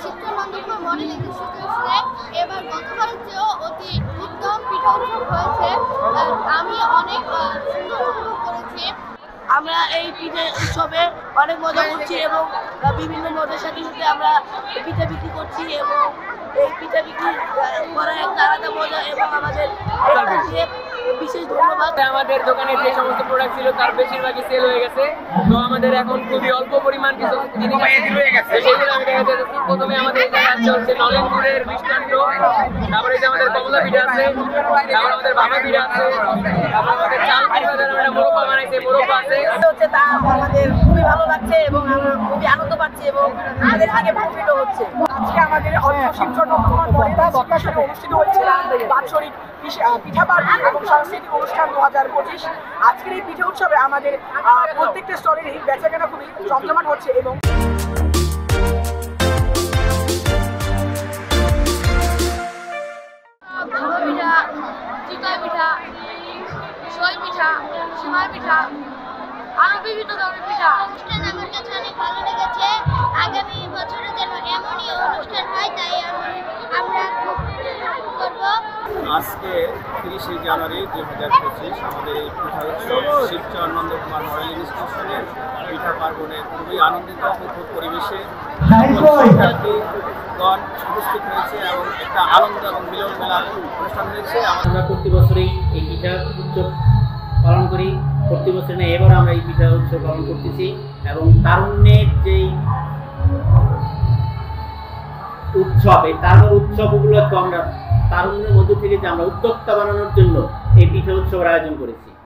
শিক্ষানন্দপুর model ইনস্টিটিউশনে এবার গতবারের চেয়েও অতি উত্তম পিঠা উৎসব হয়েছে। আমি অনেক সুন্দর উপভোগ করেছি। আমরা এই পিঠে উৎসবে অনেক মজা করছি এবং বিভিন্ন মজার সাথে সাথে আমরা পিঠা বিক্রি করছি এবং এই পিঠা বিক্রি করা একটা আলাদা মজা এবং আমাদের বিশেষ ধন্যবাদ। আমাদের দোকানে যে সমস্ত প্রোডাক্ট ছিল তার বেশিরভাগই সেল হয়ে গেছে, তো আমাদের এখন খুবই অল্প পরিমাণ কিছু জিনিস রয়ে গেছে, সেগুলো আমি দেখাতে যাচ্ছি। প্রথমে আমাদের এখানে হচ্ছে নলেন গুড়ের মিষ্টান্ন, তারপরে যে আমাদের কমলা পিঠা আছে, তারপরে আমাদের ভাপা পিঠা আছে, তারপরে আমাদের চাল পিঠা, আমরা মোরব্বা বানাইছে, মোরব্বা আছে। হচ্ছে তা আমাদের খুবই ভালো লাগছে এবং আমরা খুবই আনন্দ পাচ্ছি এবং আমাদের আগে প্রফিটও হচ্ছে। আজকে আমাদের শিবচন্দ্রপুর মডেল ইনস্টিটিউশনে অনুষ্ঠিত হয়েছে বাৎসরিক পিঠা পার্বণ এবং সাংস্কৃতিক অনুষ্ঠান 2025। আজকের এই পিঠা উৎসবে আমাদের প্রত্যেকটা স্টলেরই বেচাকেনা খুবই জমজমাট হচ্ছে এবং পিঠা, চিতই পিঠা, সই পিঠা, সিমাই পিঠা, আরো বিভিন্ন ধরনের পিঠা। অনুষ্ঠান আমার কাছে অনেক ভালো লেগেছে। আগামী বছরে যেন এমনই অনুষ্ঠান হয় তাই আমরা করব। আজকে 30শে জানুয়ারি 2025 আমাদের এই পিঠা উৎসব শিবচন্দ্র কুমার মডেল ইনস্টিটিউশনের পিঠা পার্বণের খুবই আনন্দিত মুখর পরিবেশে শিক্ষার্থীগণ উপস্থিত হয়েছে এবং একটা আনন্দ এবং মিলন মেলার অনুষ্ঠান হয়েছে। আমরা প্রতি বছরই এই পিঠা উৎসব পালন করি, প্রতি বছর না এবার আমরা এই পিঠা উৎসব পালন করতেছি এবং তারুণ্যের যেই উৎসব, এই তারুণ্য উৎসবগুলোকে আমরা তারুণ্যের মধ্য থেকে যে আমরা উদ্যোক্তা বানানোর জন্য এই পিঠা উৎসবের আয়োজন করেছি।